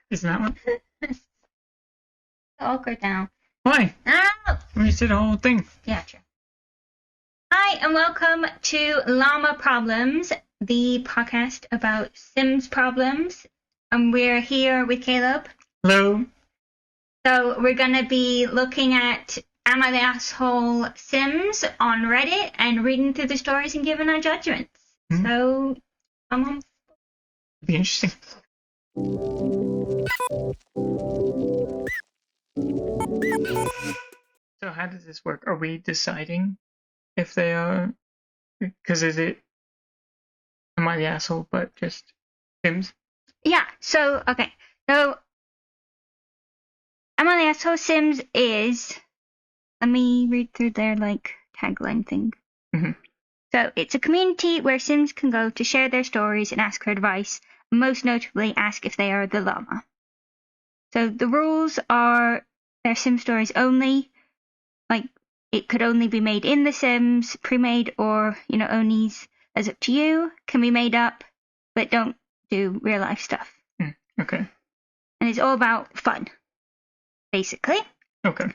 Isn't that one? It's awkward now. Why? Oh! We did the whole thing. Yeah, true. Hi, and welcome to Llama Problems, the podcast about Sims problems. And we're here with Caleb. Hello. So we're going to be looking at Am I the Asshole Sims on Reddit and reading through the stories and giving our judgments. So, come on. It'd be interesting. So how does this work? Are we deciding if they are... Because is it... Am I the asshole, but just Sims? Yeah, so, okay. So, Am I the Asshole Sims is... Let me read through their, tagline thing. Mm-hmm. So, it's a community where Sims can go to share their stories and ask for advice, and most notably ask if they are the llama. So, the rules are they're Sim stories only. It could only be made in The Sims, pre-made, or, onies, as up to you. Can be made up, but don't do real-life stuff. Okay. And it's all about fun, basically. Okay.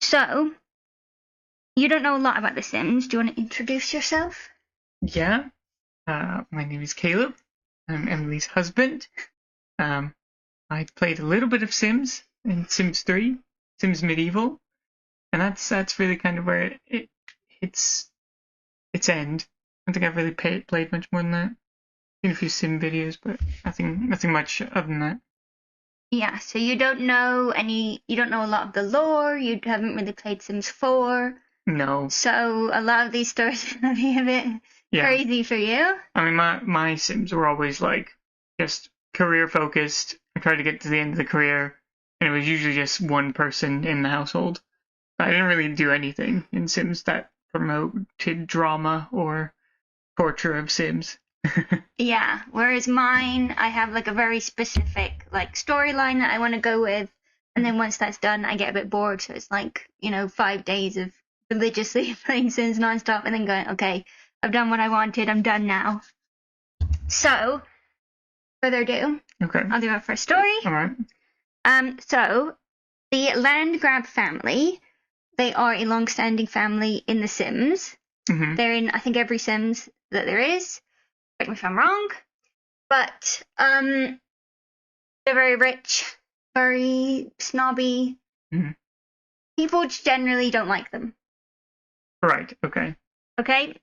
So, you don't know a lot about The Sims. Do you want to introduce yourself? Yeah. My name is Caleb. I'm Emily's husband. I played a little bit of Sims in Sims 3, Sims Medieval, and that's really kind of where it hits its end. I don't think I've really played much more than that. Seen a few Sim videos, but nothing much other than that. Yeah, so you don't know a lot of the lore, you haven't really played Sims 4. No. So a lot of these stories are going to be a bit crazy for you. I mean, my Sims were always just career focused. I tried to get to the end of the career, and it was usually just one person in the household. I didn't really do anything in Sims that promoted drama or torture of Sims. Yeah, whereas mine, I have a very specific storyline that I want to go with, and then once that's done, I get a bit bored. So it's 5 days of religiously playing Sims nonstop, and then going, okay, I've done what I wanted, I'm done now. So, further ado, Okay, I'll do our first story. All right. So the land grab family, they are a long-standing family in The Sims. Mm-hmm. They're in, I think, every Sims that there is. Correct me if I'm wrong, but they're very rich, very snobby. Mm-hmm. People generally don't like them. Right. Okay. Okay,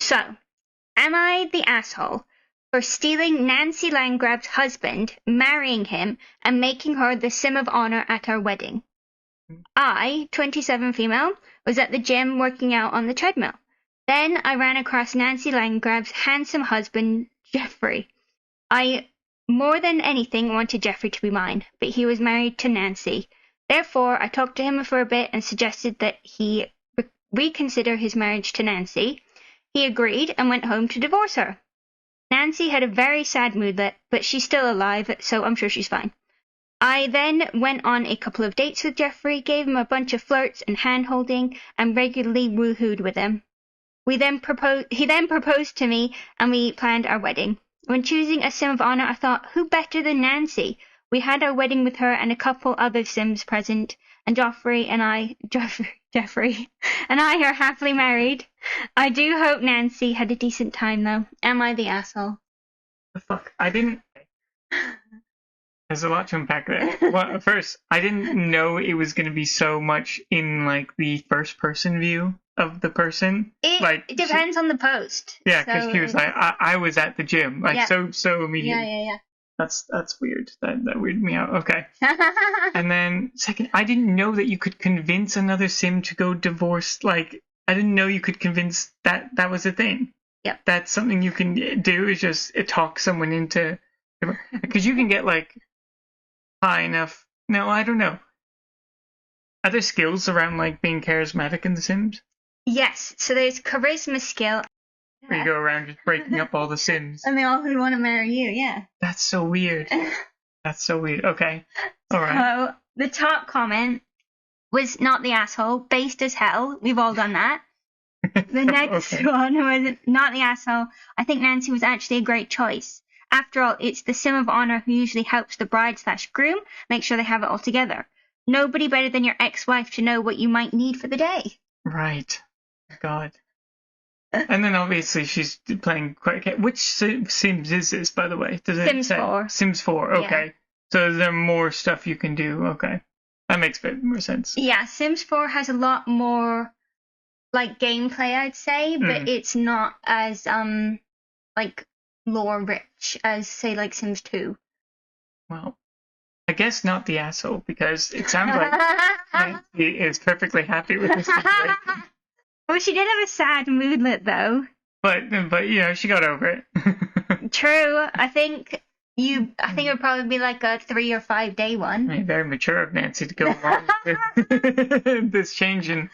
so am I the asshole for stealing Nancy Landgrab's husband, marrying him, and making her the Sim of Honor at our wedding? I, 27 female, was at the gym working out on the treadmill. Then I ran across Nancy Landgrab's handsome husband, Jeffrey. I, more than anything, wanted Jeffrey to be mine, but he was married to Nancy. Therefore, I talked to him for a bit and suggested that he reconsider his marriage to Nancy. He agreed and went home to divorce her. Nancy had a very sad mood, but she's still alive, so I'm sure she's fine. I then went on a couple of dates with Jeffrey, gave him a bunch of flirts and hand-holding, and regularly woohooed with him. He then proposed to me, and we planned our wedding. When choosing a Sim of Honor, I thought, who better than Nancy? We had our wedding with her and a couple other Sims present, and Jeffrey and I are happily married. I do hope Nancy had a decent time, though. Am I the asshole? The fuck? I didn't... There's a lot to unpack there. Well, first, I didn't know it was going to be so much in, the first-person view of the person. It depends on the post. Yeah, because she was like, I was at the gym. So immediately. Yeah. That's weird. That weirded me out. Okay. And then, second, I didn't know that you could convince another Sim to go divorce. I didn't know you could convince that was a thing. Yep. That's something you can do, is just talk someone into... Because you can get, high enough... No, I don't know. Are there skills around, being charismatic in The Sims? Yes, so there's charisma skill. Where you go around just breaking up all the Sims. And they all would want to marry you, yeah. That's so weird. Okay. All right. So, the top comment was not the asshole, based as hell. We've all done that. The next one was not the asshole. I think Nancy was actually a great choice. After all, it's the sim of honor who usually helps the bride/groom make sure they have it all together. Nobody better than your ex-wife to know what you might need for the day. Right. God. And then obviously she's playing quite... Which Sims is this, by the way? Does it Sims say? 4. Sims 4, okay. Yeah. So is there more stuff you can do? Okay. That makes a bit more sense. Yeah, Sims 4 has a lot more, like, gameplay, I'd say, but it's not as, like, lore-rich as, say, like, Sims 2. Well, I guess not the asshole, because it sounds like Nancy is perfectly happy with this situation. Well, she did have a sad moodlet, though. But you know, she got over it. True. I think it would probably be like a 3 or 5 day one. I mean, very mature of Nancy to go along with this change in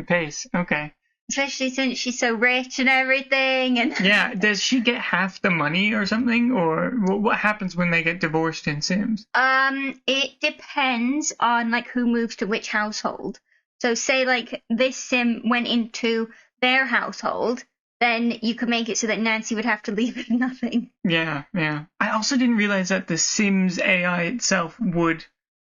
pace. Okay. Especially since she's so rich and everything. And yeah, does she get half the money or something, or what happens when they get divorced in Sims? It depends on like who moves to which household. So say like this sim went into their household, then you could make it so that Nancy would have to leave with nothing. Yeah. I also didn't realize that the Sims AI itself would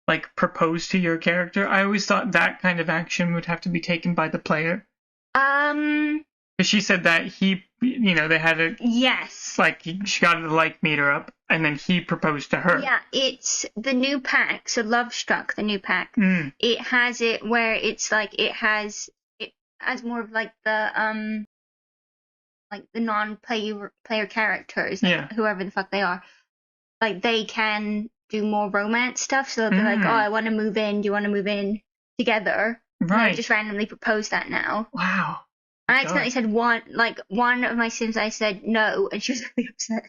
like propose to your character. I always thought that kind of action would have to be taken by the player. Because she said that he, you know, they had a... Yes. Like, she got the like meter up, and then he proposed to her. Yeah, it's the new pack, so Love Struck, the new pack. It has it where it's like, it has more of like the non-player characters, like, whoever the fuck they are. Like, they can do more romance stuff, so they'll be like, oh, I want to move in, do you want to move in together? Right. And I just randomly proposed that now. Wow. I accidentally said one of my Sims, I said no, and she was really upset.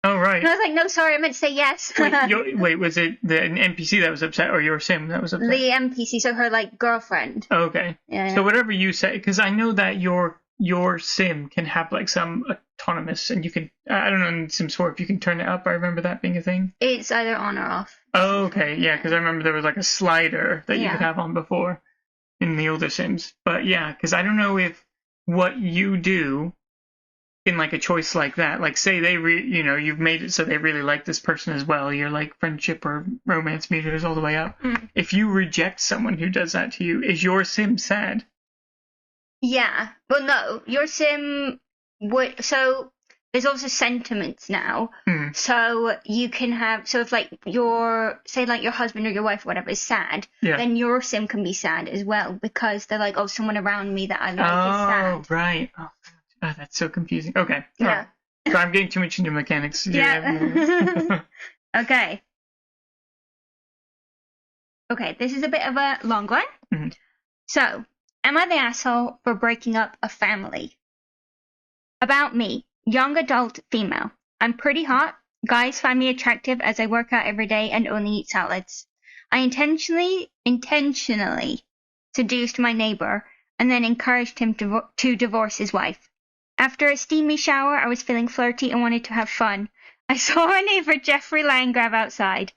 Oh, right. And I was like, no, sorry, I meant to say yes. Wait, was it an NPC that was upset, or your Sim that was upset? The NPC, so her, like, girlfriend. Oh, okay. Yeah. So whatever you say, because I know that your Sim can have, like, some autonomous, and you can, I don't know in Sims 4 if you can turn it up. I remember that being a thing. It's either on or off. Oh, okay. Yeah, because I remember there was, like, a slider that you could have on before in the older Sims. But yeah, because I don't know if what you do in like a choice like that, like say they you've made it so they really like this person as well, your like friendship or romance meter is all the way up. If you reject someone who does that to you, is your Sim sad? Yeah. Well, no, your Sim would. So there's also sentiments now. So you can have, so if like your husband or your wife or whatever is sad, then your Sim can be sad as well, because they're like, oh, someone around me that I like is sad. Oh, right. Oh, that's so confusing. Okay. Yeah. So I'm getting too much into mechanics. Yeah. Okay. Okay, this is a bit of a long one. So, am I the asshole for breaking up a family? About me. Young adult female. I'm pretty hot. Guys find me attractive as I work out every day and only eat salads. I intentionally seduced my neighbor and then encouraged him to divorce his wife. After a steamy shower, I was feeling flirty and wanted to have fun. I saw our neighbor Jeffrey Landgraf outside.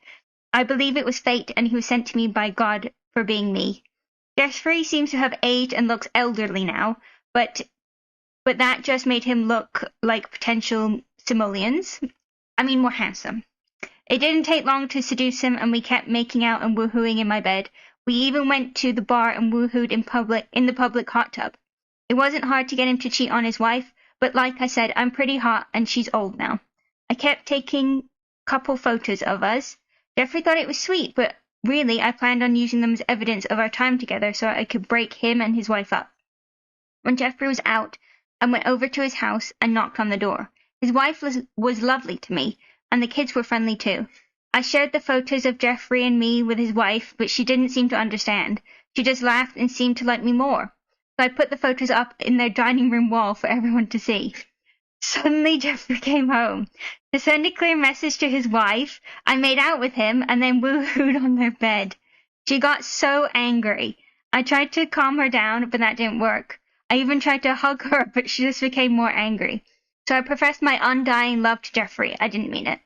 I believe it was fate and he was sent to me by God for being me. Jeffrey seems to have aged and looks elderly now, but that just made him look like potential simoleons. I mean, more handsome. It didn't take long to seduce him, and we kept making out and woohooing in my bed. We even went to the bar and woohooed in the public hot tub. It wasn't hard to get him to cheat on his wife, but like I said, I'm pretty hot and she's old now. I kept taking couple photos of us. Jeffrey thought it was sweet, but really I planned on using them as evidence of our time together so I could break him and his wife up. When Jeffrey was out, I went over to his house and knocked on the door. His wife was lovely to me, and the kids were friendly too. I shared the photos of Jeffrey and me with his wife, but she didn't seem to understand. She just laughed and seemed to like me more. So I put the photos up in their dining room wall for everyone to see. Suddenly Jeffrey came home. To send a clear message to his wife, I made out with him and then woohooed on their bed. She got so angry. I tried to calm her down, but that didn't work. I even tried to hug her, but she just became more angry. So I professed my undying love to Jeffrey, I didn't mean it,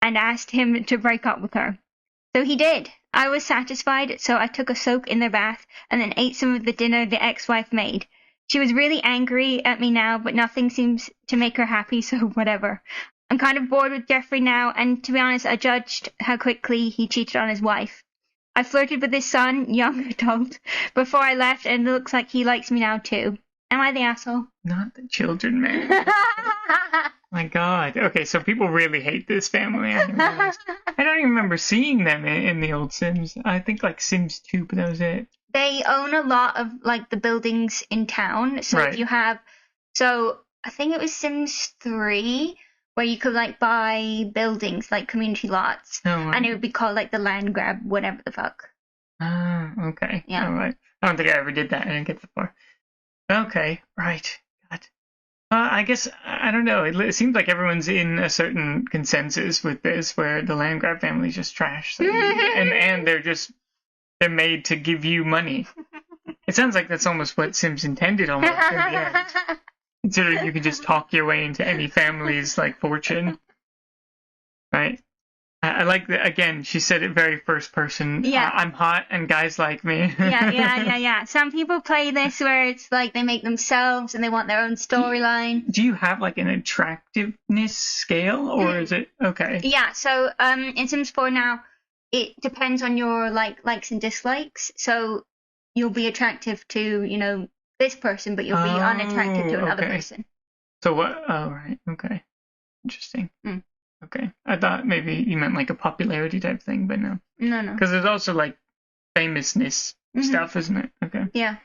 and asked him to break up with her. So he did. I was satisfied, so I took a soak in their bath and then ate some of the dinner the ex-wife made. She was really angry at me now, but nothing seems to make her happy, so whatever. I'm kind of bored with Jeffrey now, and to be honest, I judged how quickly he cheated on his wife. I flirted with his son, young adult, before I left, and it looks like he likes me now too. Am I the asshole? Not the children, man. My God. Okay, so people really hate this family. I don't even remember seeing them in the old Sims. I think like Sims 2, but that was it. They own a lot of like the buildings in town. So Right. if you have, so I think it was Sims 3 where you could like buy buildings like community lots, and it would be called like the land grab, whatever the fuck. Ah, okay. Yeah. All right. I don't think I ever did that. I didn't get that far. Okay, right. God. I guess, I don't know. It seems like everyone's in a certain consensus with this, where the land grab family's just trash. So and they're made to give you money. It sounds like that's almost what Sims intended almost in the end. Considering you can just talk your way into any family's like fortune. Right? I like that, again, she said it very first person. Yeah. I'm hot and guys like me. Yeah. Some people play this where it's like they make themselves and they want their own storyline. Do you have like an attractiveness scale, or is it okay? Yeah, so in Sims 4 now, it depends on your likes and dislikes. So you'll be attractive to, you know, this person, but you'll be unattractive to another person. So what? Oh, right. Okay. Interesting. Mm. Okay. I thought maybe you meant like a popularity type thing, but no. No. Because there's also like famousness stuff, isn't it? Okay. Yeah.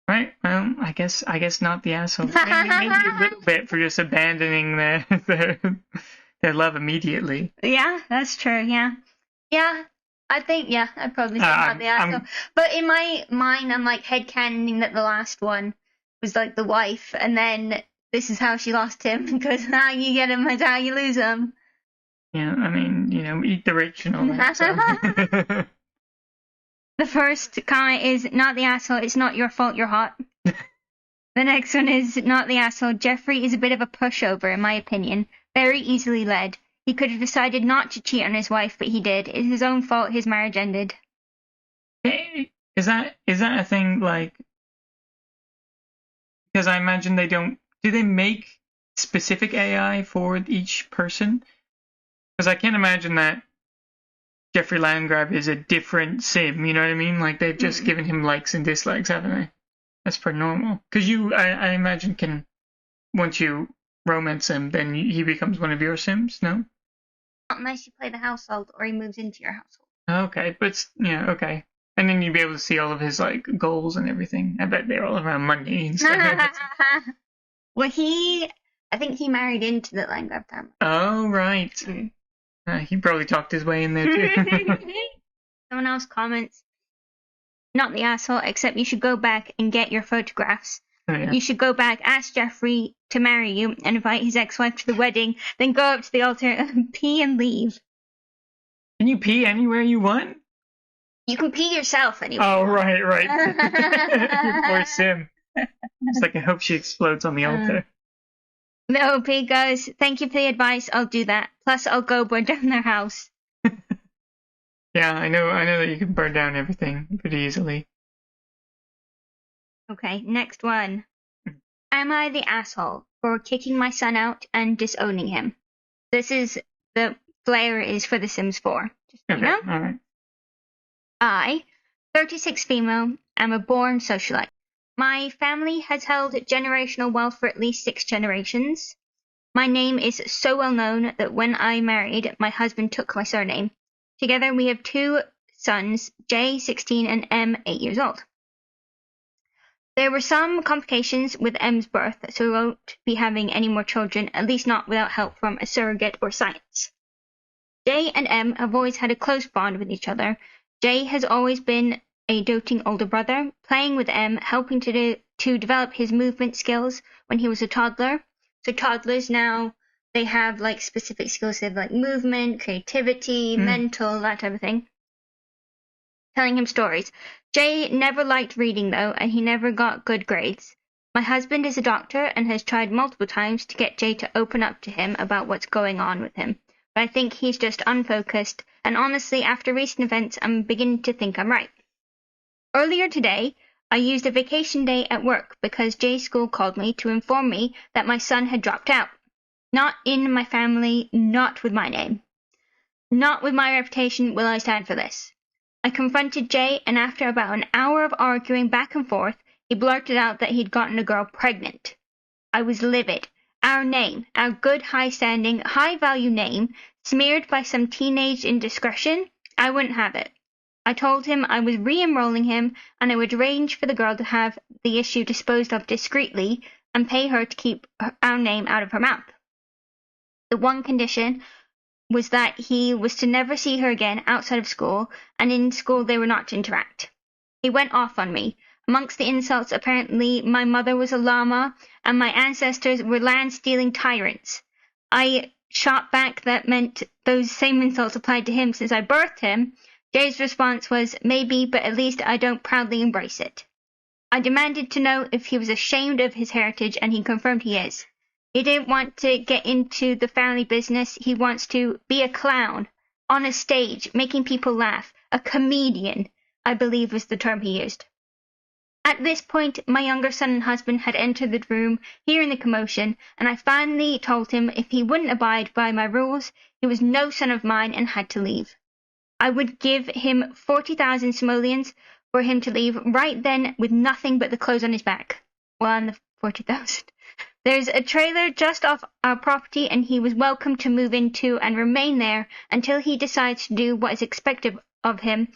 Right. Well, I guess not the asshole. Maybe a little bit for just abandoning their love immediately. Yeah, that's true. Yeah. I think I'd probably say not the asshole. But in my mind, I'm like headcanoning that the last one was like the wife, and then this is how she lost him, because how you get him is how you lose him. Yeah, I mean, you know, eat the rich and all that. So. The first comment is, not the asshole, it's not your fault you're hot. The next one is, not the asshole, Jeffrey is a bit of a pushover, in my opinion. Very easily led. He could have decided not to cheat on his wife, but he did. It's his own fault his marriage ended. Is that a thing, like... Because I imagine they don't... Do they make specific AI for each person? Because I can't imagine that Jeffrey Landgrab is a different sim, you know what I mean? Like, they've just given him likes and dislikes, haven't they? That's pretty normal. Because I imagine, once you romance him, then he becomes one of your sims, no? Not unless you play the household or he moves into your household. Okay, but, yeah, okay. And then you'd be able to see all of his, like, goals and everything. I bet they're all around money and stuff. Well, I think he married into the Landgrab family. Oh, right. He probably talked his way in there, too. Someone else comments, not the asshole, except you should go back and get your photographs. Oh, yeah. You should go back, ask Jeffrey to marry you, and invite his ex-wife to the wedding, then go up to the altar, pee and leave. Can you pee anywhere you want? You can pee yourself anywhere. Oh, right. Your poor sim. It's like, I hope she explodes on the altar. The OP goes, thank you for the advice, I'll do that. Plus, I'll go burn down their house. Yeah, I know that you can burn down everything pretty easily. Okay, next one. Am I the asshole for kicking my son out and disowning him? This is, the flare is for The Sims 4. Just so you know. All right. I, 36 female, am a born socialite. My family has held generational wealth for at least 6 generations. My name is so well known that when I married, my husband took my surname. Together we have 2 sons, J, 16, and M, 8 years old. There were some complications with M's birth, so we won't be having any more children, at least not without help from a surrogate or science. J and M have always had a close bond with each other. J has always been a doting older brother, playing with M, helping to develop his movement skills when he was a toddler. So toddlers now, they have like specific skills. They have like movement, creativity, mental, that type of thing. Telling him stories. Jay never liked reading though, and he never got good grades. My husband is a doctor and has tried multiple times to get Jay to open up to him about what's going on with him. But I think he's just unfocused, and honestly, after recent events, I'm beginning to think I'm right. Earlier today, I used a vacation day at work because Jay's school called me to inform me that my son had dropped out. Not in my family, not with my name. Not with my reputation will I stand for this. I confronted Jay, and after about an hour of arguing back and forth, he blurted out that he'd gotten a girl pregnant. I was livid. Our name, our good, high-standing, high-value name, smeared by some teenage indiscretion, I wouldn't have it. I told him I was re-enrolling him, and I would arrange for the girl to have the issue disposed of discreetly and pay her to keep our name out of her mouth. The one condition was that he was to never see her again outside of school, and in school they were not to interact. He went off on me. Amongst the insults, apparently my mother was a llama, and my ancestors were land-stealing tyrants. I shot back that meant those same insults applied to him since I birthed him. Jay's response was, maybe, but at least I don't proudly embrace it. I demanded to know if he was ashamed of his heritage, and he confirmed he is. He didn't want to get into the family business. He wants to be a clown, on a stage, making people laugh. A comedian, I believe was the term he used. At this point, my younger son and husband had entered the room, hearing the commotion, and I finally told him if he wouldn't abide by my rules, he was no son of mine and had to leave. I would give him 40,000 simoleons for him to leave right then with nothing but the clothes on his back. Well, and the 40,000. There's a trailer just off our property, and he was welcome to move into and remain there until he decides to do what is expected of him,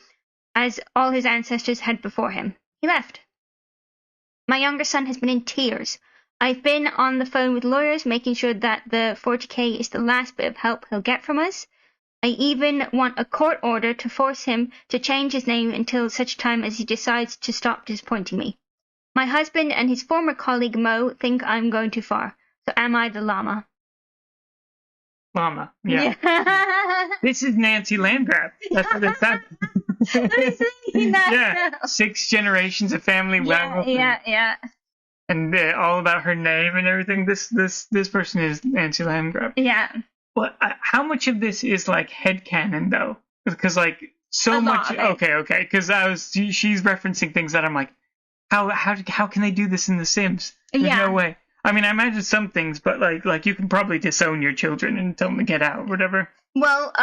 as all his ancestors had before him. He left. My younger son has been in tears. I've been on the phone with lawyers, making sure that the 40K is the last bit of help he'll get from us. I even want a court order to force him to change his name until such time as he decides to stop disappointing me. My husband and his former colleague Mo think I'm going too far. So am I the llama? Llama, yeah. This is Nancy Landgraf. That's what it's happening. Yeah, 6 generations of family. Yeah. And all about her name and everything. This person is Nancy Landgraf. Yeah. Well, how much of this is like headcanon though? Because like so much. Okay. Because she's referencing things that I'm like, how can they do this in The Sims? There's no way. I mean, I imagine some things, but like you can probably disown your children and tell them to get out, or whatever. Well,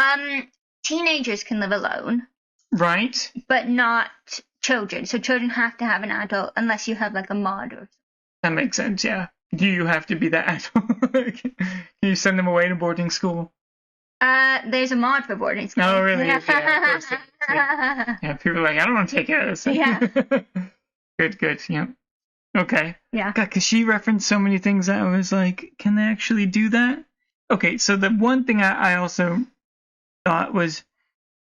teenagers can live alone. Right. But not children. So children have to have an adult unless you have like a mod or something. That makes sense, yeah. Do you have to be that adult? Can you send them away to boarding school? There's a mod for boarding school. Oh, really? Yeah, of course. Yeah, people are like, I don't want to take care of this. Yeah. Good, yeah. Okay. Yeah. God, because she referenced so many things that I was like, can they actually do that? Okay, so the one thing I also thought was,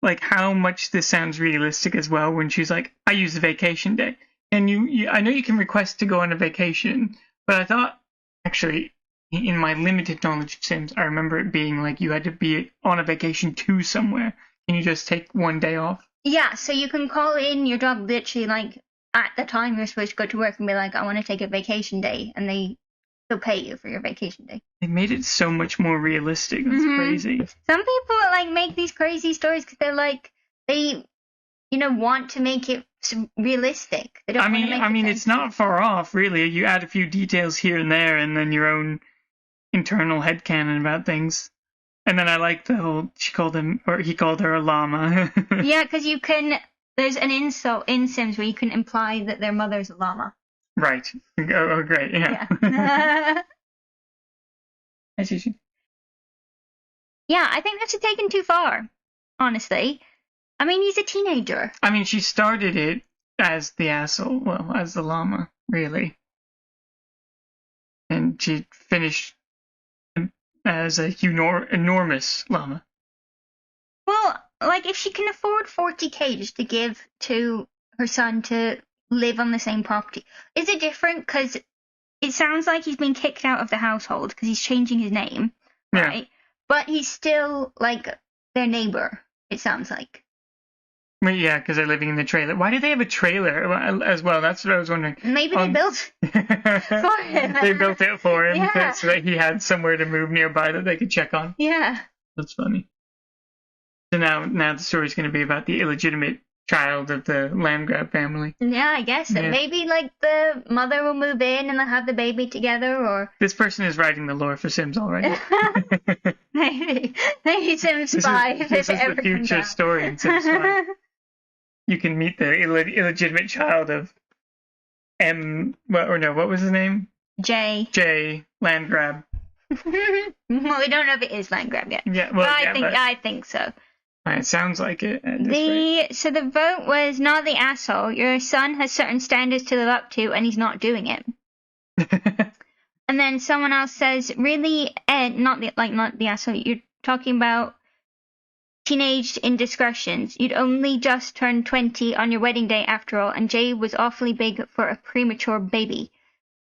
like, how much this sounds realistic as well when she's like, I use a vacation day. And I know you can request to go on a vacation, but I thought, actually, in my limited knowledge of Sims, I remember it being like you had to be on a vacation to somewhere. Can you just take one day off? Yeah, so you can call in your job literally like at the time you're supposed to go to work and be like, I want to take a vacation day, and they'll pay you for your vacation day. They made it so much more realistic. That's crazy. Some people like make these crazy stories because they're like they want to make it realistic. They don't I mean, it's not far off, really. You add a few details here and there, and then your own internal headcanon about things. And then I like the whole he called her a llama. Yeah, because there's an insult in Sims where you can imply that their mother's a llama. Right. Oh, great. Yeah. As you should. Yeah, I think that's taken too far, honestly. I mean, he's a teenager. I mean, she started it as the asshole, well, as the llama, really. And she finished as a enormous llama. Well, like, if she can afford 40K just to give to her son to live on the same property, is it different? Because it sounds like he's been kicked out of the household because he's changing his name, right? Yeah. But he's still, like, their neighbor, it sounds like. Well, yeah, because they're living in the trailer. Why do they have a trailer as well? That's what I was wondering. Maybe they built for him. They built it for him so that he had somewhere to move nearby that they could check on. Yeah. That's funny. So now the story's going to be about the illegitimate child of the land grab family. Yeah, I guess so. Yeah. Maybe like the mother will move in and they'll have the baby together, or This person is writing the lore for Sims already. maybe Sims 5 this if it is ever the comes future out. story in Sims 5. You can meet the illegitimate child of what was his name? J. Land grab. Well, we don't know if it is land grab yet. Yeah, well, I think so. It sounds like it. So the vote was not the asshole. Your son has certain standards to live up to, and he's not doing it. And then someone else says, really, Ed, not the asshole. You're talking about teenage indiscretions. You'd only just turned 20 on your wedding day after all, and Jay was awfully big for a premature baby.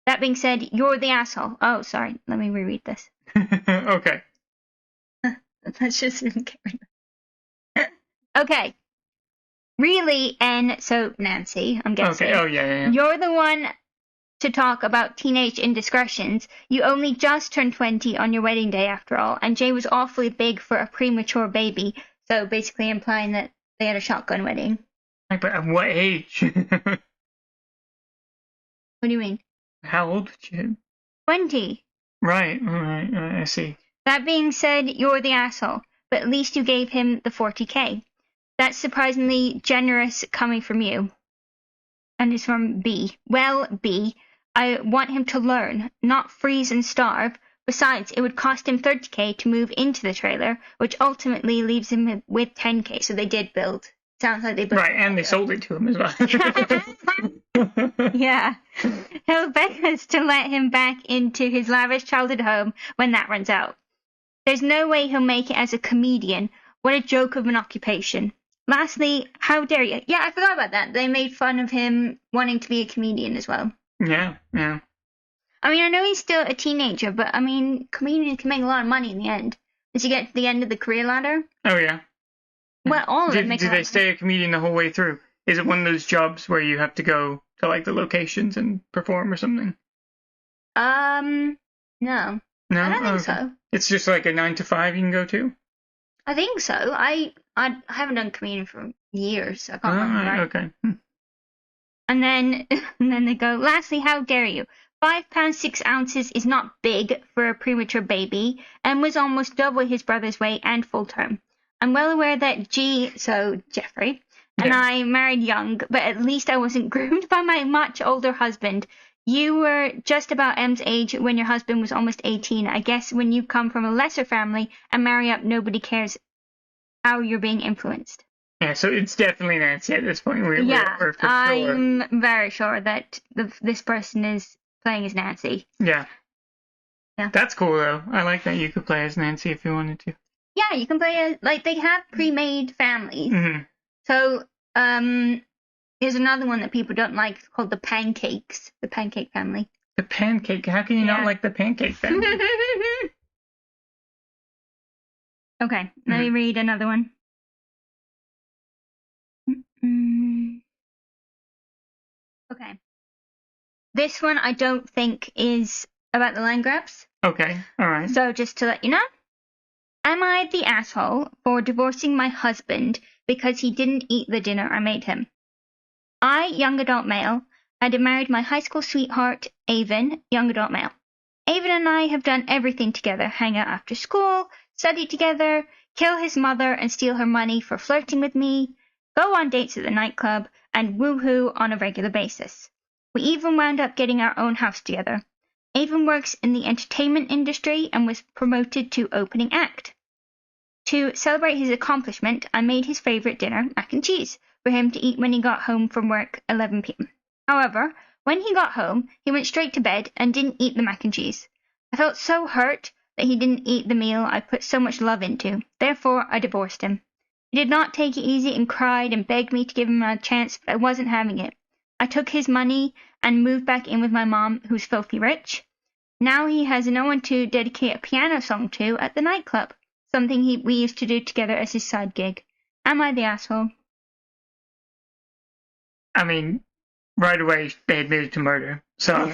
That being said, you're the asshole. Oh, sorry. Let me reread this. Okay. Let's just Okay. Really, N, so Nancy, I'm guessing. Okay, oh yeah. You're the one to talk about teenage indiscretions. You only just turned 20 on your wedding day after all, and Jay was awfully big for a premature baby, so basically implying that they had a shotgun wedding. But at what age? What do you mean? How old was you? 20. Right, I see. That being said, you're the asshole, but at least you gave him the 40K. That's surprisingly generous coming from you. And it's from B. Well, B, I want him to learn, not freeze and starve. Besides, it would cost him 30K to move into the trailer, which ultimately leaves him with 10K. So they did build. Sounds like they built. Right, and they sold it to him as well. Yeah. He'll beg us to let him back into his lavish childhood home when that runs out. There's no way he'll make it as a comedian. What a joke of an occupation. Lastly, how dare you? Yeah, I forgot about that. They made fun of him wanting to be a comedian as well. Yeah. I mean, I know he's still a teenager, but I mean, comedians can make a lot of money in the end. As you get to the end of the career ladder. Oh, yeah. Well, all of them make a lot Do they stay a comedian the whole way through? Is it one of those jobs where you have to go to, like, the locations and perform or something? No. No? I don't think so. It's just like a 9 to 5 you can go to? I think so. I haven't done comedian for years, so I can't remember. Right. Okay. And then they go, lastly, how dare you? 5 pounds 6 ounces is not big for a premature baby, and was almost double his brother's weight and full term. I'm well aware that Jeffrey, and I married young, but at least I wasn't groomed by my much older husband. You were just about M's age when your husband was almost 18. I guess when you come from a lesser family and marry up, nobody cares how you're being influenced. Yeah, so it's definitely Nancy at this point. We're for sure. I'm very sure that this person is playing as Nancy. Yeah. Yeah. That's cool, though. I like that you could play as Nancy if you wanted to. Yeah, you can play as, like, they have pre-made families. Mm-hmm. So, there's another one that people don't like called the Pancakes, the Pancake family. The Pancake? How can you not like the Pancake family? Okay, let me read another one. Okay. This one I don't think is about the land grabs. Okay, alright. So just to let you know, am I the asshole for divorcing my husband because he didn't eat the dinner I made him? I, young adult male, had married my high school sweetheart, Avon, young adult male. Avon and I have done everything together, hang out after school, study together, kill his mother and steal her money for flirting with me, go on dates at the nightclub, and woohoo on a regular basis. We even wound up getting our own house together. Avon works in the entertainment industry and was promoted to opening act. To celebrate his accomplishment, I made his favorite dinner, mac and cheese, for him to eat when he got home from work 11 p.m. However, when he got home, he went straight to bed and didn't eat the mac and cheese. I felt so hurt that he didn't eat the meal I put so much love into. Therefore, I divorced him. He did not take it easy and cried and begged me to give him a chance, but I wasn't having it. I took his money and moved back in with my mom, who's filthy rich. Now he has no one to dedicate a piano song to at the nightclub, something we used to do together as his side gig. Am I the asshole? I mean, right away they admitted to murder, so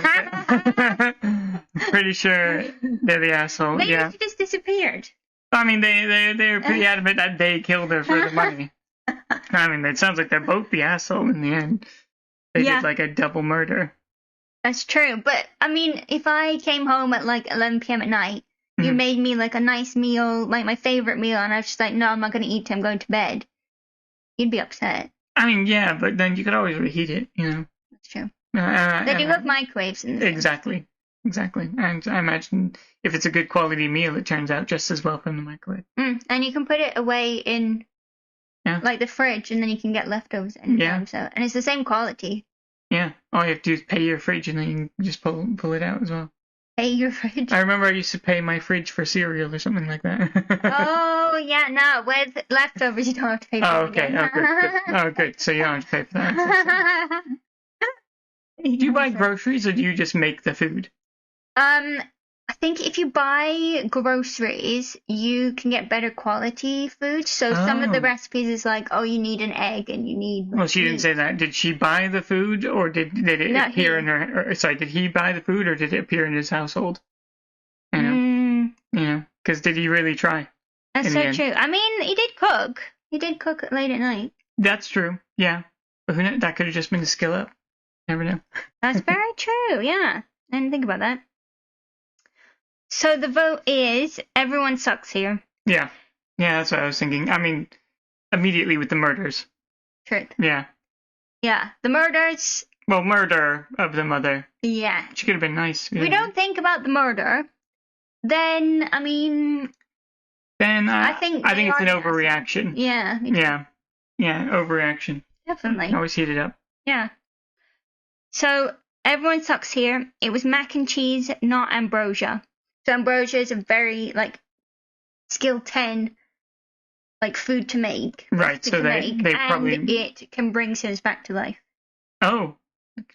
pretty sure they're the asshole. Maybe yeah. she just disappeared. I mean, they were pretty adamant that they killed her for the money. I mean, it sounds like they're both the asshole in the end. They Yeah. did like a double murder. That's true. But, I mean, if I came home at like 11 p.m. at night, you Mhm. made me like a nice meal, like my favorite meal, and I was just like, no, I'm not going to eat it, I'm going to bed. You'd be upset. I mean, yeah, but then you could always reheat it, you know. That's true. They do have microwaves in the Sims. Exactly. And I imagine if it's a good quality meal, it turns out just as well from the microwave. And you can put it away in like the fridge, and then you can get leftovers anytime. So, and it's the same quality. Yeah. All you have to do is pay your fridge, and then you can just pull it out as well. Pay your fridge? I remember I used to pay my fridge for cereal or something like that. Oh, yeah, no. With leftovers, you don't have to pay for Oh, it okay. again. Oh, good. So you don't have to pay for that. Do you buy groceries, or do you just make the food? I think if you buy groceries, you can get better quality food. So some of the recipes is like, oh, you need an egg and you need. Well, she didn't say that. Did she buy the food, or did it appear in her? Or, sorry, did he buy the food, or did it appear in his household? You know, because did he really try? That's so true. I mean, he did cook. He did cook late at night. That's true. Yeah, but who knows? That could have just been a skill up. Never know. That's very true. Yeah, I didn't think about that. So the vote is everyone sucks here. Yeah, that's what I was thinking. I mean, immediately with the murders. Truth. Yeah, the murders. Well, murder of the mother. Yeah. She could have been nice. If we don't think about the murder, then, I mean. Then I think it's an overreaction. Yeah. Yeah, overreaction. Definitely. Always heat it up. Yeah. So everyone sucks here. It was mac and cheese, not ambrosia. So ambrosia is a very, like, skill 10, like, food to make. Right, so they probably. And it can bring Sims back to life. Oh,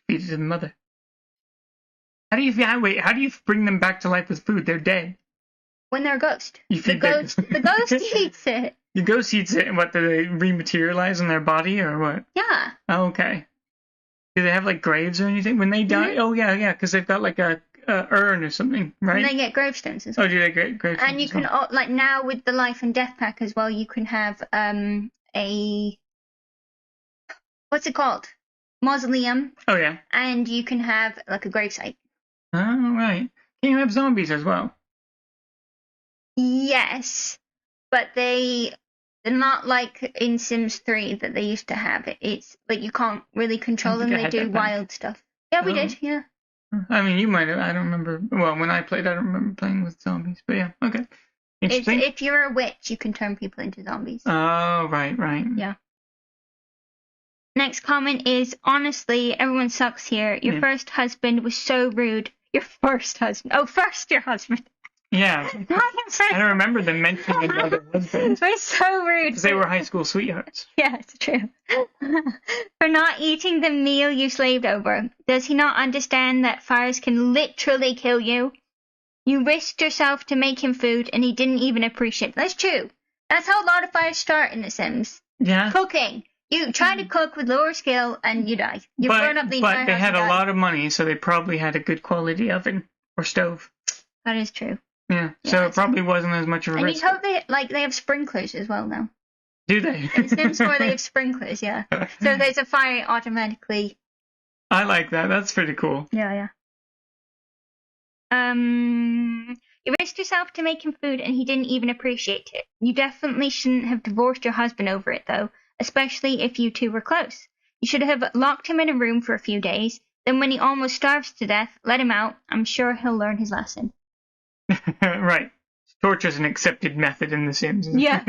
feed it to the mother. How do you bring them back to life with food? They're dead. When they're a ghost. You feed the ghost eats it. The ghost eats it, and what, do they rematerialize in their body, or what? Yeah. Oh, okay. Do they have, like, graves or anything when they die? Mm-hmm. Oh, yeah, because they've got, like, a urn or something, right? And they get gravestones as well. Oh, do they get gravestones? And you can, like, now with the life and death pack as well, you can have what's it called? Mausoleum. Oh, yeah. And you can have, like, a gravesite. Oh, right. Can you have zombies as well? Yes, but they're not like in Sims 3 that they used to have it. It's like you can't really control them. They do wild stuff. Yeah, we did. Yeah. I mean, you might have. I don't remember. Well, when I played, I don't remember playing with zombies. But yeah, okay. Interesting. If you're a witch, you can turn people into zombies. Oh, right. Yeah. Next comment is, honestly, everyone sucks here. Your first husband was so rude. Your first husband. Oh, first your husband. Yeah. I don't remember them mentioning another husband. They're so rude. Because they were high school sweethearts. Yeah, it's true. For not eating the meal you slaved over. Does he not understand that fires can literally kill you? You risked yourself to make him food and he didn't even appreciate it. That's true. That's how a lot of fires start in The Sims. Yeah. Cooking. You try to cook with lower skill and you die. You burn up the entire house. But they had a lot of money, so they probably had a good quality oven or stove. That is true. Yeah, so it probably wasn't as much of a risk. And you told they have sprinklers as well now. Do they? In Sims 4 they have sprinklers, yeah. So there's a fire automatically. I like that. That's pretty cool. Yeah. You risked yourself to make him food and he didn't even appreciate it. You definitely shouldn't have divorced your husband over it though, especially if you two were close. You should have locked him in a room for a few days, then when he almost starves to death, let him out. I'm sure he'll learn his lesson. Right. Torture's an accepted method in The Sims. Yeah.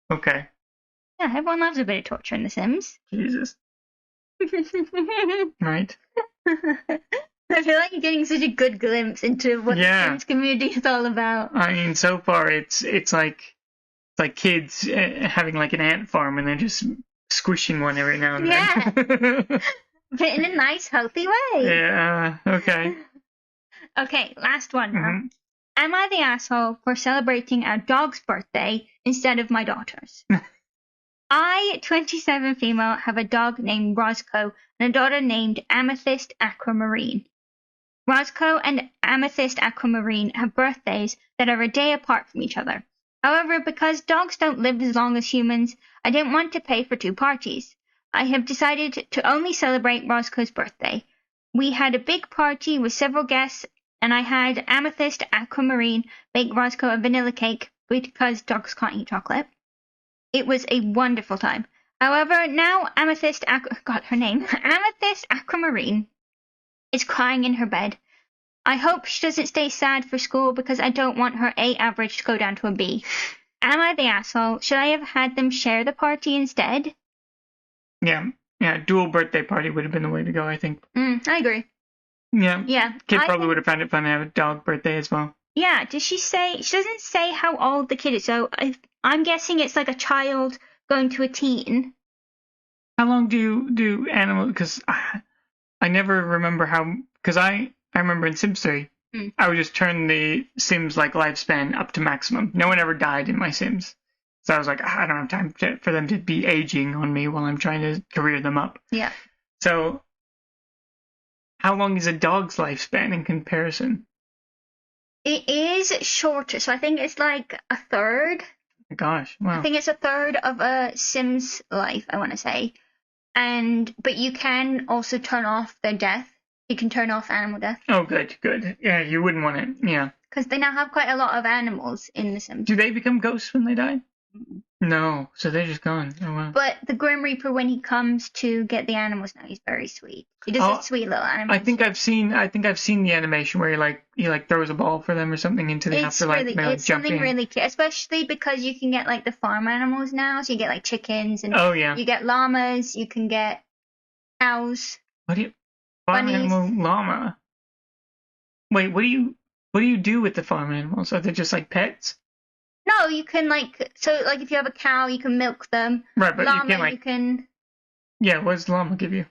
Okay. Yeah, everyone loves a bit of torture in The Sims. Jesus. Right. I feel like you're getting such a good glimpse into what the Sims community is all about. I mean, so far it's like kids having like an ant farm and they're just squishing one every now and then. But in a nice, healthy way. Yeah. Okay. Okay, last one now. Mm-hmm. Am I the asshole for celebrating our dog's birthday instead of my daughter's? I, 27 female, have a dog named Roscoe and a daughter named Amethyst Aquamarine. Roscoe and Amethyst Aquamarine have birthdays that are a day apart from each other. However, because dogs don't live as long as humans, I didn't want to pay for 2 parties. I have decided to only celebrate Roscoe's birthday. We had a big party with several guests, and I had Amethyst Aquamarine bake Roscoe a vanilla cake because dogs can't eat chocolate. It was a wonderful time. However, now Amethyst Aquamarine is crying in her bed. I hope she doesn't stay sad for school because I don't want her A average to go down to a B. Am I the asshole? Should I have had them share the party instead? Yeah, dual birthday party would have been the way to go, I think. I agree. Yeah. Kid probably would have found it fun to have a dog birthday as well. Yeah, does she say, she doesn't say how old the kid is, so I'm guessing it's like a child going to a teen. How long do animals, because I never remember how, because I remember in Sims 3, I would just turn the Sims like lifespan up to maximum. No one ever died in my Sims. So I was like, I don't have time for them to be aging on me while I'm trying to career them up. Yeah. So how long is a dog's lifespan in comparison? It is shorter, so I think it's like a third. Gosh, wow. I think it's a third of a Sim's life, I want to say. But you can also turn off their death. You can turn off animal death. Oh, good. Yeah, you wouldn't want it, yeah. Because they now have quite a lot of animals in The Sims. Do they become ghosts when they die? No, so they're just gone. Oh, wow. But the Grim Reaper, when he comes to get the animals now, he's very sweet. He does a sweet little animation. I think I've seen the animation where he throws a ball for them or something into the afterlife. It's something really cute, especially because you can get like the farm animals now. So you get like chickens and you get llamas. You can get cows. Farm animal llama? Wait, what do you do with the farm animals? Are they just like pets? No, you can if you have a cow, you can milk them. Right, but llama, you can Yeah, what does llama give you?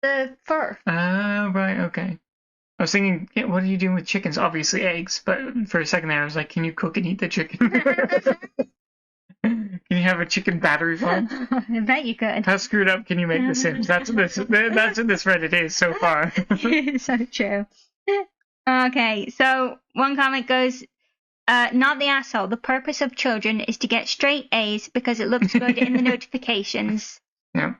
The fur. Oh, right, okay. I was thinking, what are you doing with chickens? Obviously eggs, but for a second there I was like, can you cook and eat the chicken? Can you have a chicken battery farm? I bet you could. How screwed up can you make The Sims? That's what this Reddit is so far. So true. Okay, so one comment goes, not the asshole. The purpose of children is to get straight A's because it looks good in the notifications. Yeah.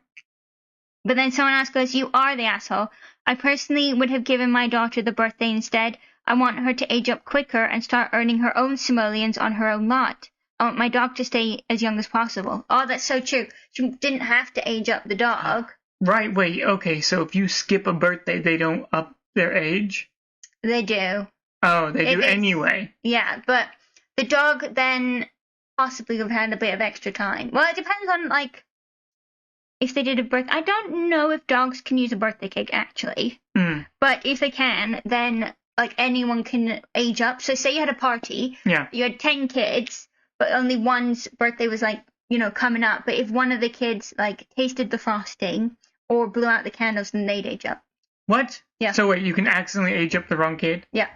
But then someone else goes, you are the asshole. I personally would have given my daughter the birthday instead. I want her to age up quicker and start earning her own simoleons on her own lot. I want my dog to stay as young as possible. Oh, that's so true. She didn't have to age up the dog. Right, wait, okay, so if you skip a birthday, they don't up their age? They do. Oh, they do anyway. Yeah, but the dog then possibly would have had a bit of extra time. Well, it depends on, if they did a birthday. I don't know if dogs can use a birthday cake, actually. But if they can, then, anyone can age up. So say you had a party. Yeah. You had 10 kids, but only one's birthday was, coming up. But if one of the kids, tasted the frosting or blew out the candles, then they'd age up. What? Yeah. So wait, you can accidentally age up the wrong kid? Yeah.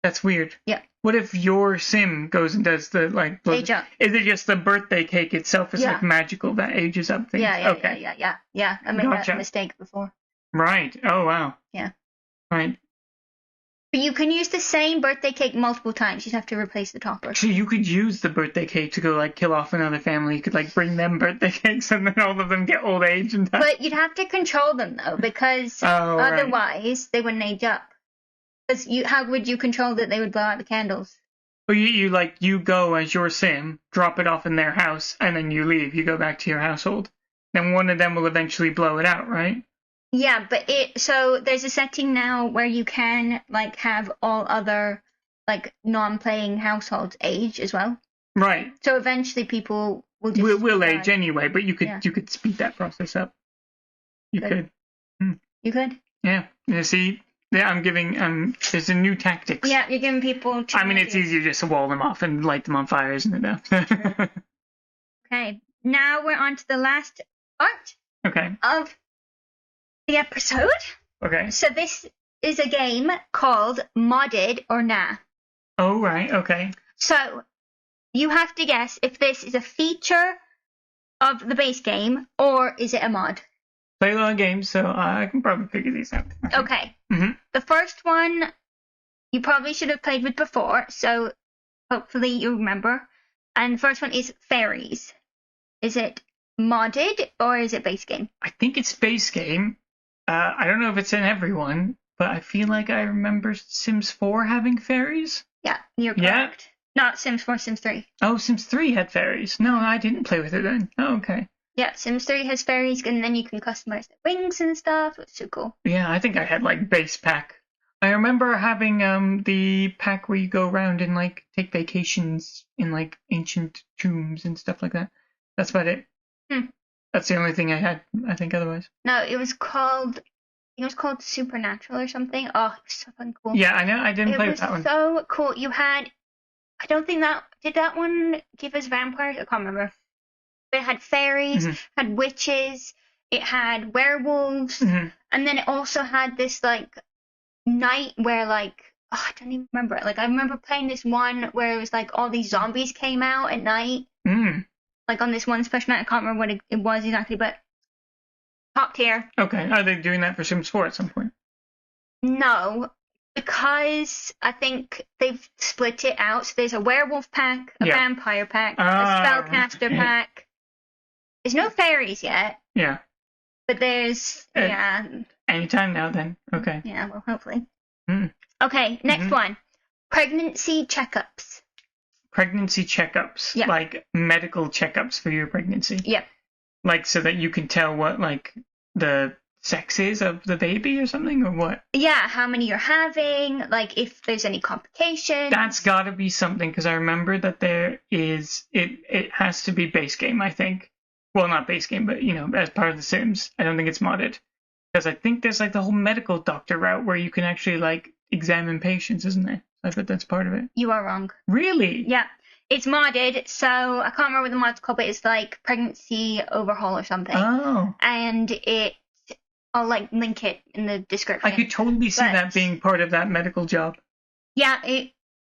That's weird. Yeah. What if your sim goes and does the age up? Is it just the birthday cake itself is magical that ages up things? Yeah. Okay. Yeah. I made that mistake before. Right. Oh wow. Yeah. Right. But you can use the same birthday cake multiple times. You just have to replace the topper. So you could use the birthday cake to go kill off another family. You could bring them birthday cakes and then all of them get old age and die. But you'd have to control them though, because otherwise they wouldn't age up. Because how would you control that they would blow out the candles? Well, you go as your sim, drop it off in their house, and then you leave. You go back to your household. Then one of them will eventually blow it out, right? Yeah, but so there's a setting now where you can have all other non-playing households age as well. Right. So eventually people will just will age anyway, but you could speed that process up. You could. You could? Yeah. You see, I'm giving there's a new tactics. Yeah, you're giving people it's easier just to wall them off and light them on fire, isn't it now? Okay. Now we're on to the last part. Okay. Of the episode. Okay. So this is a game called Modded or Nah. Oh, right. Okay. So you have to guess if this is a feature of the base game or is it a mod. Play a lot of games, so I can probably figure these out. Okay. Mm-hmm. The first one you probably should have played with before, so hopefully you remember. And the first one is fairies. Is it modded or is it base game? I think it's base game. I don't know if it's in everyone, but I feel like I remember Sims 4 having fairies. Yeah, you're correct. Not Sims 4, Sims 3. Oh, Sims 3 had fairies. No, I didn't play with it then. Oh, okay. Yeah, Sims 3 has fairies, and then you can customize their wings and stuff. It's so cool. Yeah, I think I had like base pack. I remember having the pack where you go around and like take vacations in like ancient tombs and stuff like that. That's about it. That's the only thing I had, I think, otherwise. No, it was called Supernatural or something. Oh, it was so fucking cool. Yeah, I know. I didn't play with that one. It was so cool. You had, I don't think did that one give us vampires? I can't remember. But it had fairies, had witches, it had werewolves, and then it also had this like night where like, oh, I don't even remember it. Like I remember playing this one where it was like all these zombies came out at night. Like on this one special night. I can't remember what it was exactly, but top tier. Okay. Are they doing that for Sims 4 at some point? No, because I think they've split it out. So there's a werewolf pack, a vampire pack, a spellcaster pack. There's no fairies yet. Yeah. But there's, Anytime now then. Okay. Yeah, well, hopefully. Okay, next one. Pregnancy checkups. Pregnancy checkups. Yeah. Like medical checkups for your pregnancy. Yep. Like so that you can tell what like the sex is of the baby or something, or what? Yeah, how many you're having, like if there's any complications. That's gotta be something, because I remember that there is, it has to be base game, I think. Well, not base game, but, you know, as part of The Sims. I don't think it's modded. Because I think there's, like, the whole medical doctor route where you can actually, like, examine patients, isn't there? I bet that's part of it. You are wrong. Really? Yeah. It's modded, so I can't remember what the mod's called, but it's, like, pregnancy overhaul or something. Oh. And I'll, like, link it in the description. I could totally see that being part of that medical job. Yeah, it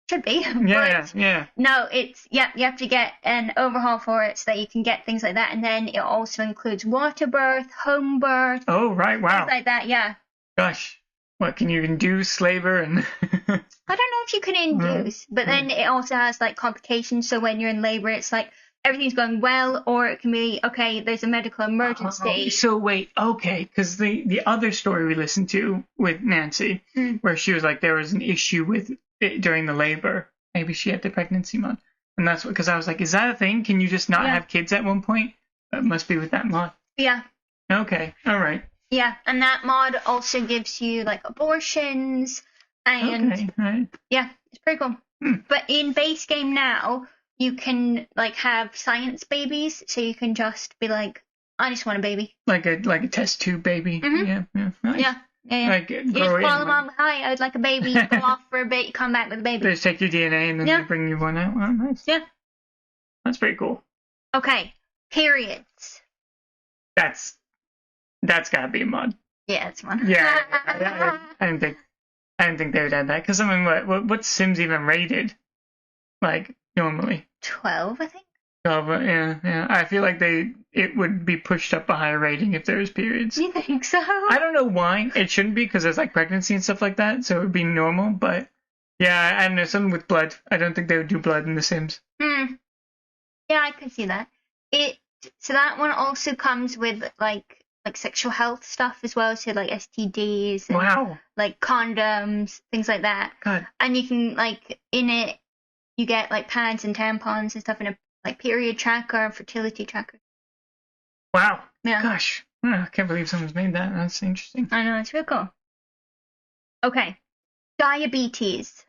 should be. Yeah. No, you have to get an overhaul for it so that you can get things like that. And then it also includes water birth, home birth. Oh, right, wow. Things like that, yeah. Gosh. What, can you induce labor? And I don't know if you can induce, but then it also has, like, complications. So when you're in labor, it's like everything's going well, or it can be, okay, there's a medical emergency. So wait, okay, because the other story we listened to with Nancy, where she was like, there was an issue with it during the labor. Maybe she had the pregnancy mod. And that's because I was like, is that a thing? Can you just not have kids at one point? It must be with that mod. Yeah. Okay, all right. Yeah, and that mod also gives you, like, abortions, and okay, right. Yeah, it's pretty cool. But in base game now, you can, like, have science babies, so you can just be like, I just want a baby. Like a test tube baby. Yeah, nice. Yeah. Like, you just call them on, hi, I'd like a baby, you go off for a bit, you come back with a baby. They just take your DNA and then they bring you one out. Oh, nice. Yeah. That's pretty cool. Okay, periods. That's gotta be a mod. Yeah, it's one. Yeah, I didn't think they would add that, because I mean, what's Sims even rated? Like, normally? 12, I think. 12, yeah. I feel like it would be pushed up a higher rating if there was periods. You think so? I don't know why. It shouldn't be, because there's like pregnancy and stuff like that, so it would be normal, but yeah, I don't know, something with blood. I don't think they would do blood in The Sims. Yeah, I could see that. So that one also comes with like sexual health stuff as well, so like STDs and like condoms, things like that. God. And you can, like, in it you get like pads and tampons and stuff, in a like period tracker, fertility tracker. Wow. Yeah. Gosh. I can't believe someone's made that. That's interesting. I know, it's real cool. Okay. Diabetes.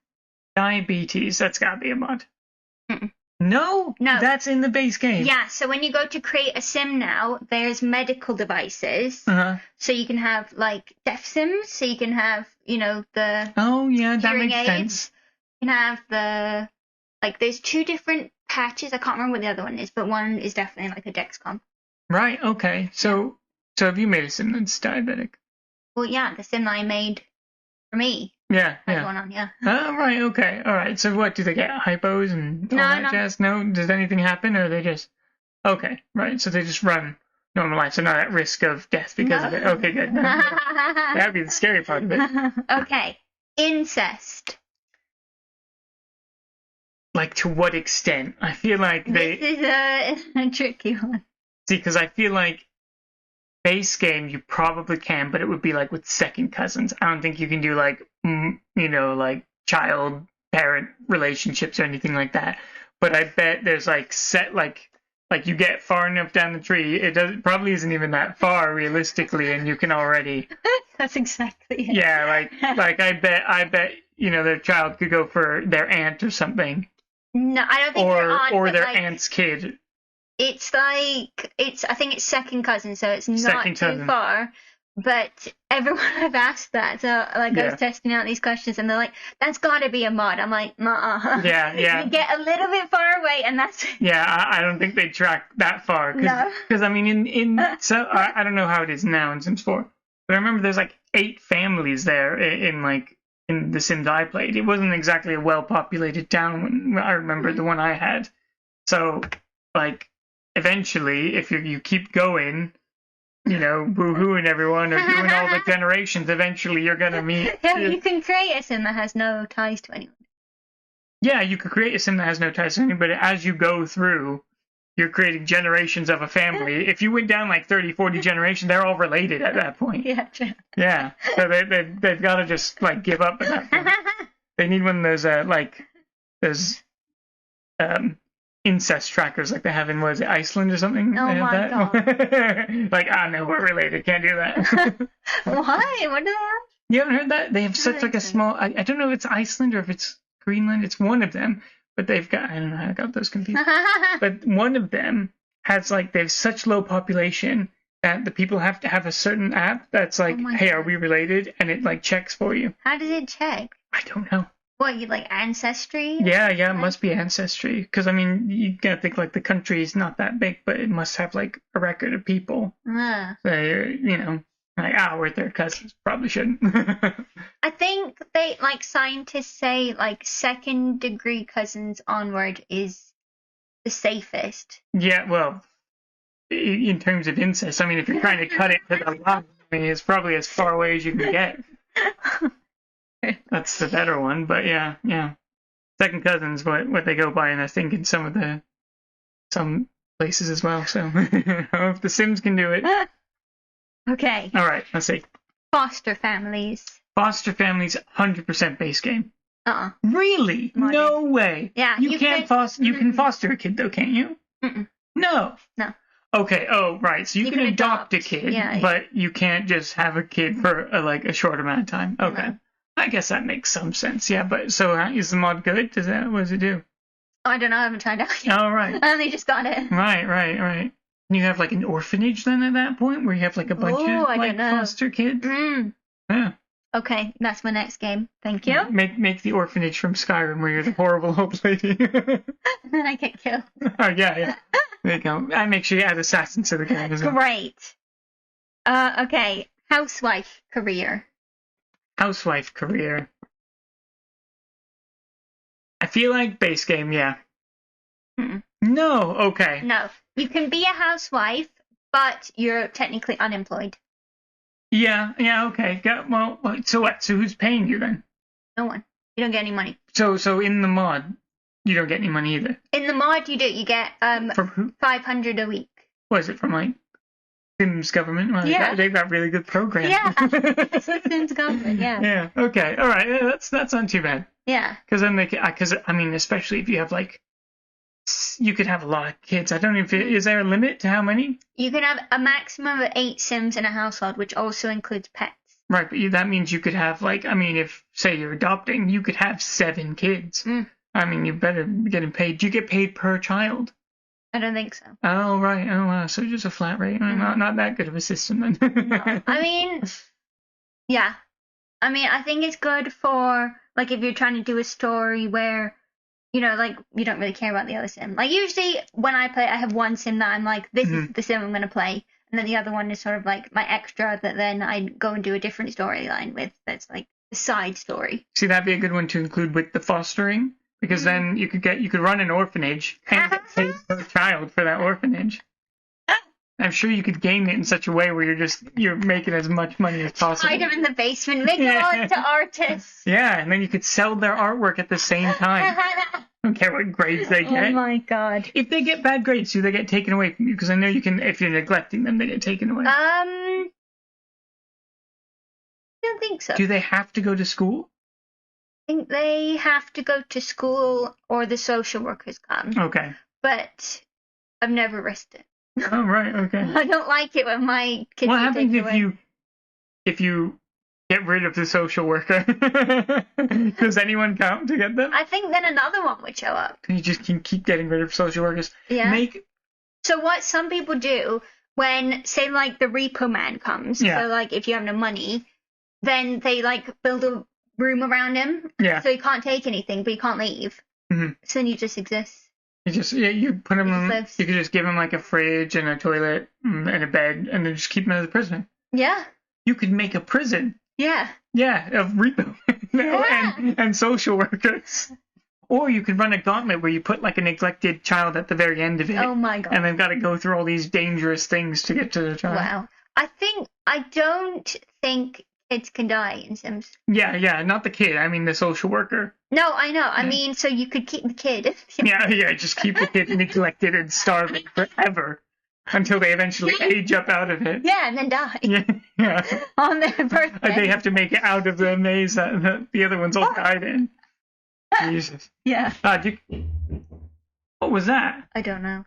That's gotta be a mod. No, that's in the base game. Yeah, so when you go to create a sim now, there's medical devices. So you can have, like, deaf sims, so you can have, you know, the that hearing makes aids. sense. You can have the, like, there's 2 different patches. I can't remember what the other one is, but one is definitely like a Dexcom. Right, okay. So have you made a sim that's diabetic? Well, yeah, the sim I made for me. Yeah. Going on, yeah. Oh, right, okay. All right. So what, do they get hypos and all that jazz? No? Does anything happen, or are they just... Okay, right. So they just run normal life, so not at risk of death because of it. Okay, good. That would be the scary part of it. Okay. Incest. Like, to what extent? I feel like This is a tricky one. See, because I feel like base game you probably can, but it would be like with second cousins. I don't think you can do like like child parent relationships or anything like that. But I bet there's like set like you get far enough down the tree, it probably isn't even that far realistically, and you can already. That's exactly it. Yeah, like I bet their child could go for their aunt or something. No, I don't think their aunt, or their like, aunt's kid. It's like I think it's second cousin, so it's not Second too cousin. far. But everyone I've asked that, so like I was testing out these questions, and they're like, "That's got to be a mod." I'm like, "Nuh-uh." Yeah. You get a little bit far away, and that's. Yeah, I don't think they track that far. No. Because I mean, so I don't know how it is now in Sims 4, but I remember there's like 8 families there in the Sims I played. It wasn't exactly a well-populated town when I remember the one I had. So like, eventually, if you keep going, boo-hooing everyone or doing all the generations, eventually you're gonna meet. Yeah, you can create a sim that has no ties to anyone. Yeah, you could create a sim that has no ties to anyone, but as you go through, you're creating generations of a family. If you went down like 30, 40 generations, they're all related at that point. Yeah, true. Yeah, so they've got to just like give up at that point. They need one of those incest trackers like they have in, was it Iceland or something? Oh my god! Like, no, we're related. Can't do that. Why? What do they have? You haven't heard that? They have such like a small. I don't know if it's Iceland or if it's Greenland. It's one of them, but they've got. I don't know how I got those confused. But one of them has like they have such low population that the people have to have a certain app that's like, hey, are we related? And it like checks for you. How does it check? I don't know. What, you like Ancestry? Yeah, it must be Ancestry. Because, I mean, you gotta think, like, the country is not that big, but it must have, like, a record of people. So, like, we're their cousins. Probably shouldn't. I think scientists say, like, second-degree cousins onward is the safest. Yeah, well, in terms of incest, I mean, if you're trying to cut it to the line, I mean, it's probably as far away as you can get. That's the better one, but yeah. Second cousins, what they go by, and I think in some places as well. So if the Sims can do it. Okay. All right, let's see. Foster families. Foster families, 100% base game. Really? Modern. No way. Yeah. You can't foster. You can foster a kid though, can't you? Mm-mm. No. Okay. Oh, right. So you can adopt a kid, but you can't just have a kid for a short amount of time. Okay. No. I guess that makes some sense. Yeah, but so is the mod good? What does it do? I don't know. I haven't tried out yet. Oh, right. I only just got it. Right. You have like an orphanage then at that point where you have like a bunch of like foster kids? Yeah. Okay, that's my next game. Thank you. Make the orphanage from Skyrim where you're the horrible old lady. And then I get killed. Oh, yeah. There you go. I make sure you add assassins to the game as well. Great. Okay, housewife career. Housewife career. I feel like base game, yeah. Mm-mm. No, okay. No, you can be a housewife, but you're technically unemployed. Yeah, okay. Well, so what? So who's paying you then? No one. You don't get any money. So in the mod, you don't get any money either? In the mod, you do. You get from who? 500 a week. What is it, from like Sims government? Well, yeah. They've got really good programs. Yeah, it's Sims government, yeah. Yeah, okay. All right, yeah, that's not too bad. Yeah. Because then I mean, especially if you have like, you could have a lot of kids. I don't know is there a limit to how many? You can have a maximum of 8 Sims in a household, which also includes pets. Right, but that means you could have like, I mean, if say you're adopting, you could have 7 kids. I mean, you better be getting paid. Do you get paid per child? I don't think so. Oh, right. Oh, wow. So just a flat rate. Not that good of a system then. No. I mean, yeah. I mean, I think it's good for, like, if you're trying to do a story where, like, you don't really care about the other sim. Like, usually when I play, I have one sim that I'm like, this is the sim I'm going to play. And then the other one is sort of like my extra that then I go and do a different storyline with. That's like the side story. See, that'd be a good one to include with the fostering. Because then you could run an orphanage and get paid per child for that orphanage. I'm sure you could game it in such a way where you're making as much money as possible. Hide them in the basement, make them on to artists. Yeah, and then you could sell their artwork at the same time. don't care what grades they get. Oh my god. If they get bad grades, do they get taken away from you? Because I know you can, if you're neglecting them, they get taken away. I don't think so. Do they have to go to school? I think they have to go to school or the social workers come. Okay. But I've never risked it. Oh, right, okay. I don't like it when my kids What are happens taken away. if you get rid of the social worker? Does anyone come to get them? I think then another one would show up. You just can keep getting rid of social workers. Yeah. So what some people do when, say, like the repo man comes, Yeah. so like if you have no money, then they like build a room around him. Yeah. So he can't take anything, but he can't leave. Mm-hmm. So then you just exist. You put him in, lives. you could just give him like a fridge and a toilet and a bed and then just keep him as a prisoner. Yeah. You could make a prison. Yeah. Yeah, of repo and social workers. Or you could run a gauntlet where you put like a neglected child at the very end of it. Oh my god. And they've got to go through all these dangerous things to get to the child. Wow. I don't think kids can die in Sims. Yeah, not the kid. I mean the social worker. No, I know. I mean, so you could keep the kid. Yeah, just keep the kid neglected and starving forever until they eventually age up out of it. Yeah, and then die. Yeah. On their birthday. They have to make it out of the maze that the other ones all died in. Jesus. Yeah. What was that? I don't know.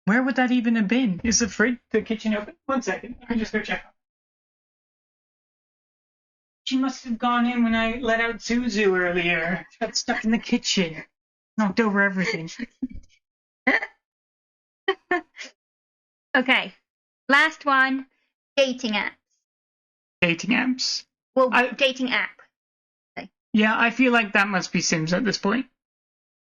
Where would that even have been? Is the kitchen open? 1 second. Let me just go check. She must have gone in when I let out Zuzu earlier. She got stuck in the kitchen. Knocked over everything. Okay. Last one. Dating apps. Dating apps. Well, dating app. Yeah, I feel like that must be Sims at this point.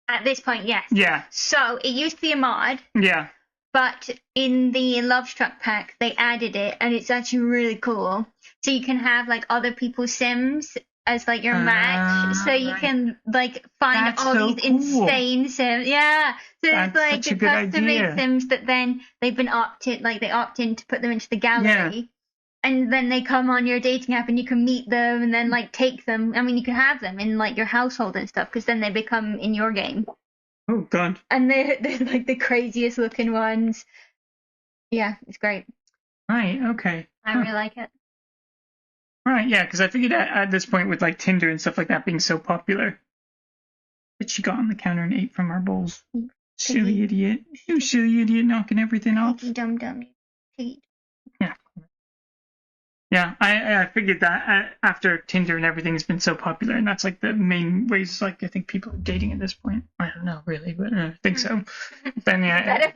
At this point, yes. Yeah. So, it used to be a mod. Yeah. But in the Love Struck pack, they added it, and it's actually really cool. So you can have like other people's Sims as like your match, so you can like find these insane Sims. Yeah, so it's like the custom-made Sims that then they've been they opt in to put them into the gallery, and then they come on your dating app, and you can meet them, and then like take them. I mean, you can have them in like your household and stuff, because then they become in your game. Oh god. And they're like the craziest looking ones. Yeah, it's great. Right, okay. I really like it. Right, yeah, because I figured at this point with like Tinder and stuff like that being so popular, that she got on the counter and ate from our bowls. Silly idiot. You silly idiot knocking everything off. Dum dum. Yeah. Yeah, I figured that after Tinder and everything's been so popular, and that's like the main ways like I think people are dating at this point. I don't know really, but I think so. Then yeah,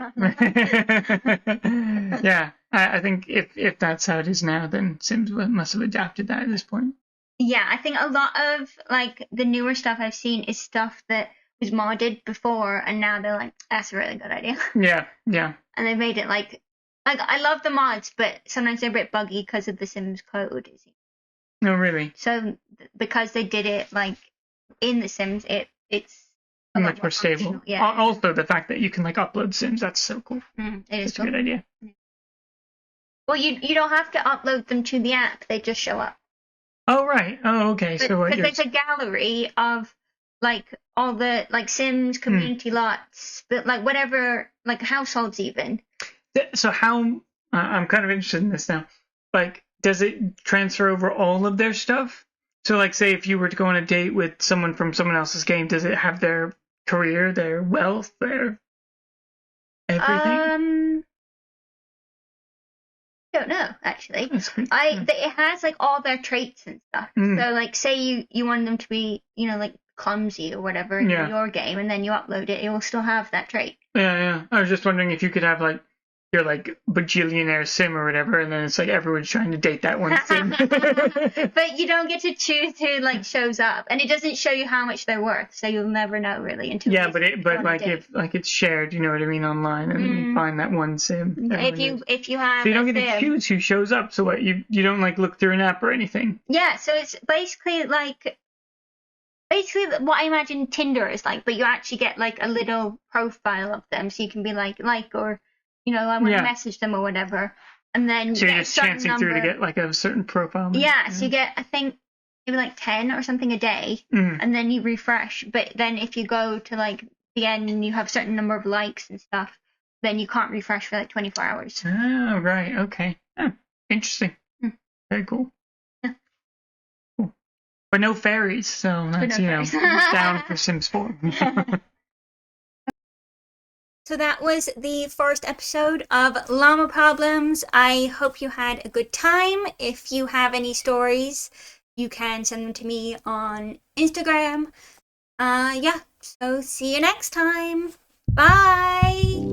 I think if that's how it is now, then Sims must have adapted that at this point. Yeah, I think a lot of like the newer stuff I've seen is stuff that was modded before, and now they're like, that's a really good idea. Yeah. And they made it like I love the mods, but sometimes they're a bit buggy because of the Sims code. No, really. So because they did it like in the Sims, it's much more stable. Yeah. Also, the fact that you can like upload Sims, that's so cool. It is a good idea. Well, you don't have to upload them to the app; they just show up. Oh right. Oh okay. But there's a gallery of like all the like Sims community lots, but like whatever like households even. So how I'm kind of interested in this now. Like, does it transfer over all of their stuff? So, like, say if you were to go on a date with someone from someone else's game, does it have their career, their wealth, their everything? I don't know actually. It has like all their traits and stuff. So, like, say you want them to be, like clumsy or whatever in your game, and then you upload it, it will still have that trait. Yeah. I was just wondering if you could have like your like bajillionaire sim or whatever, and then it's like everyone's trying to date that one sim. But you don't get to choose who like shows up, and it doesn't show you how much they're worth, so you'll never know really until. Yeah, but like if like it's shared, you know what I mean, online, and then you find that one sim. If you have, so you don't get to choose who shows up. So what you don't like look through an app or anything. Yeah, so it's basically what I imagine Tinder is like, but you actually get like a little profile of them, so you can be like or. I want to message them or whatever. And then so you're just chancing through to get like a certain profile. Yeah, so you get, I think maybe like 10 or something a day, and then you refresh. But then if you go to like the end and you have a certain number of likes and stuff, then you can't refresh for like 24 hours. Oh, right. Okay. Oh, interesting. Very cool. Yeah. Cool. But no fairies, so that's, down for Sims 4. So that was the first episode of Llama Problems. I hope you had a good time. If you have any stories, you can send them to me on Instagram. Yeah, so see you next time. Bye!